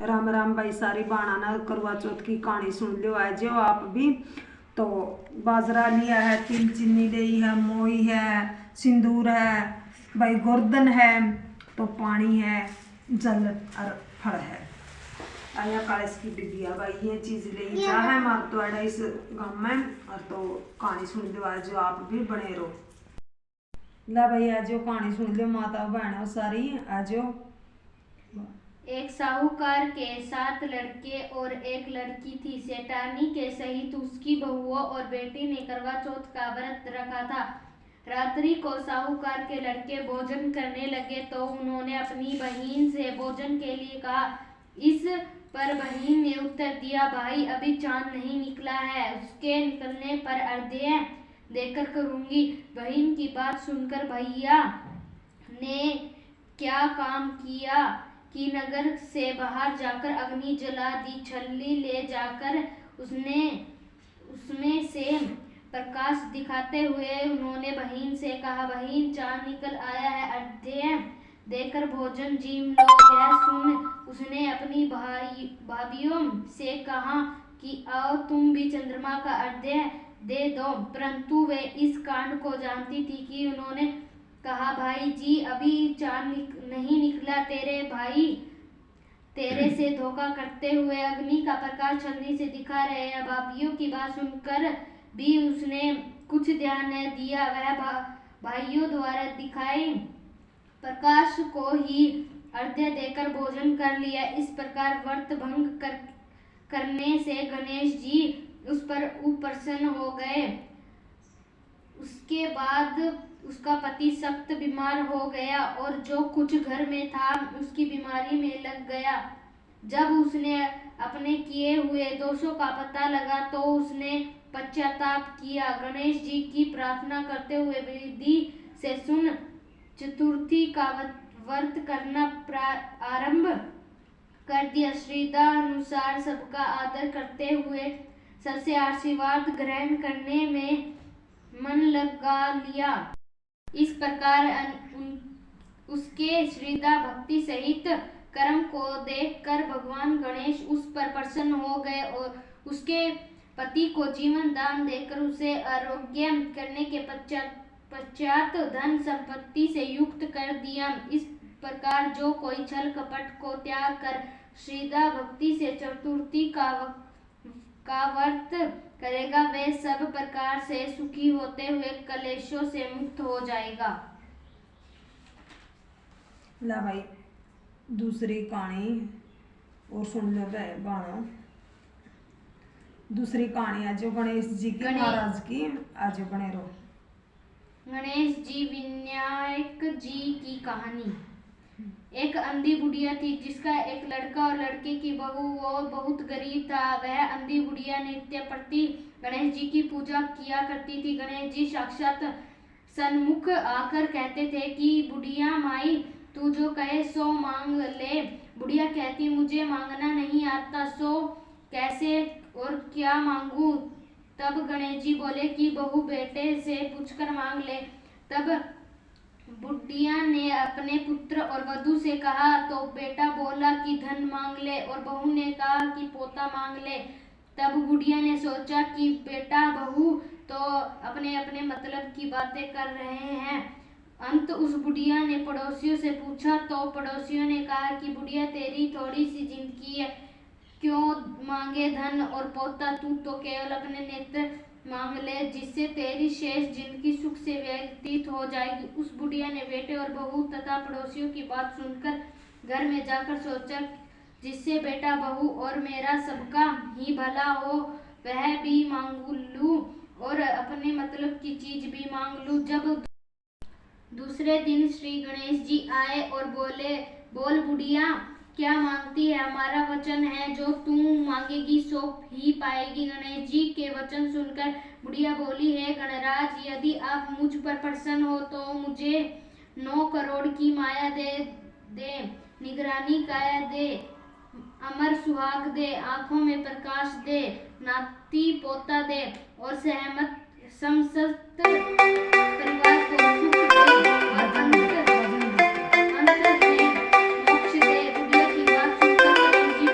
राम राम भाई सारी बाणा ना करवा चौथ की कहानी सुन लो आज आप भी। तो बाजरा लिया है, तिल चीनी ली है, मोई है, सिंदूर है, भाई गोर्धन है, तो पानी है, जल और फल है। आया कालेस की डिबिया भाई ये चीज ले जा है मार तो अड़ा इस गांव में। और तो कहानी सुन लो आज आप भी बने रहो। ला भाई आज कहानी सुन लो माता बहनों सारी आज। एक साहूकार के 7 लड़के और एक लड़की थी। सेठानी के सहित उसकी बहुओं और बेटी ने करवा चौथ का व्रत रखा था। रात्रि को साहूकार के लड़के भोजन करने लगे तो उन्होंने अपनी बहन से भोजन के लिए कहा। इस पर बहन ने उत्तर दिया, भाई अभी चांद नहीं निकला है, उसके निकलने पर अर्घ्य देकर करूंगी। बहन की बात सुनकर भैया ने क्या काम किया कि नगर से बाहर जाकर अग्नि जला दी। छलनी ले जाकर उसमें से प्रकाश दिखाते हुए उन्होंने बहन से कहा, बहन चांद निकल आया है, अर्घ्य देकर भोजन जीम लो। यह सुन उसने अपनी भाभियों से कहा कि आओ तुम भी चंद्रमा का अर्घ्य दे दो, परंतु वे इस कांड को जानती थी कि उन्होंने कहा, भाई जी अभी चांद नहीं निकला, तेरे भाई तेरे से धोखा करते हुए अग्नि का प्रकाश छलनी से दिखा रहे हैं। भाइयों की बात सुनकर भी उसने कुछ ध्यान न दिया। वह भाइयों द्वारा दिखाए प्रकाश को ही अर्घ्य देकर भोजन कर लिया। इस प्रकार व्रत भंग करने से गणेश जी उस पर प्रसन्न हो गए। उसके बाद उसका पति सख्त बीमार हो गया और जो कुछ घर में था उसकी बीमारी में लग गया। जब उसने अपने किए हुए दोषों का पता लगा तो उसने पश्चाताप किया। गणेश जी की प्रार्थना करते हुए विधि से सुन चतुर्थी का व्रत करना आरंभ कर दिया। श्रद्धा अनुसार सबका आदर करते हुए सबसे आशीर्वाद ग्रहण करने में मन लगा लिया। इस प्रकार उसके श्रद्धा भक्ति सहित कर्म को देखकर भगवान गणेश उस पर प्रसन्न हो गए और उसके पति को जीवन दान देकर उसे आरोग्य करने के पश्चात धन संपत्ति से युक्त कर दिया। इस प्रकार जो कोई छल कपट को त्याग कर श्रद्धा भक्ति से चतुर्थी का व्रत करेगा वे सब प्रकार से सुखी होते हुए कलेशों से मुक्त हो जाएगा। ला भाई दूसरी कहानी और सुन लो बाणो। दूसरी कहानी आज गणेश जी की महाराज की आज बने रहो। गणेश जी विनायक जी की कहानी। एक अंधी बुढ़िया थी जिसका एक लड़का और लड़के की बहू वो बहुत गरीब था। वह अंधी बुढ़िया नित्य प्रति गणेश जी की पूजा किया करती थी। गणेश जी साक्षात सन्मुख आकर कहते थे कि बुढ़िया माई तू जो कहे सो मांग ले। बुढ़िया कहती, मुझे मांगना नहीं आता, सो कैसे और क्या मांगू। तब गणेश जी बोले कि बहू बेटे से पूछकर मांग ले। तब बुढ़िया ने अपने पुत्र और वधू से कहा तो बेटा बोला कि धन मांग ले और बहू ने कहा कि पोता मांग ले। तब बुढ़िया ने सोचा कि बेटा बहू तो अपने अपने मतलब की बातें कर रहे हैं। अंत उस बुढ़िया ने पड़ोसियों से पूछा तो पड़ोसियों ने कहा कि बुढ़िया तेरी थोड़ी सी जिंदगी है, क्यों मांगे धन और पोता, तू तो केवल अपने नेत्र मांग ले जिससे तेरी शेष जिंदगी सुख से व्यतीत हो जाएगी। उस बुढ़िया ने बेटे और बहू तथा पड़ोसियों की बात सुनकर घर में जाकर सोचा जिससे बेटा बहू और मेरा सबका ही भला हो वह भी मांग लूं और अपने मतलब की चीज भी मांग लूं। जब दूसरे दिन श्री गणेश जी आए और बोले, बोल बुढ़िया क्या मांगती है, हमारा वचन है जो तू मांगेगी सो ही पाएगी। गणेश जी के वचन सुनकर बुढ़िया बोली, है गणराज यदि आप मुझ पर प्रसन्न हो तो मुझे 9 करोड़ की माया दे, निगरानी काया दे, अमर सुहाग दे, आंखों में प्रकाश दे, नाती पोता दे और सहमत समस्त परिवार को सुख दे और अंत में मोक्ष दे। बुढ़िया की बात सुनकर गणेश जी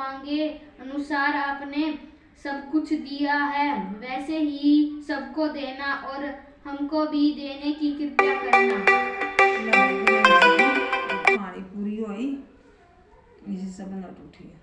मांगे अनुसार आपने सब कुछ दिया है, वैसे ही सबको देना और हमको भी देने की कृपा करना। कहानी पूरी हुई, इसी सब नट उठी है।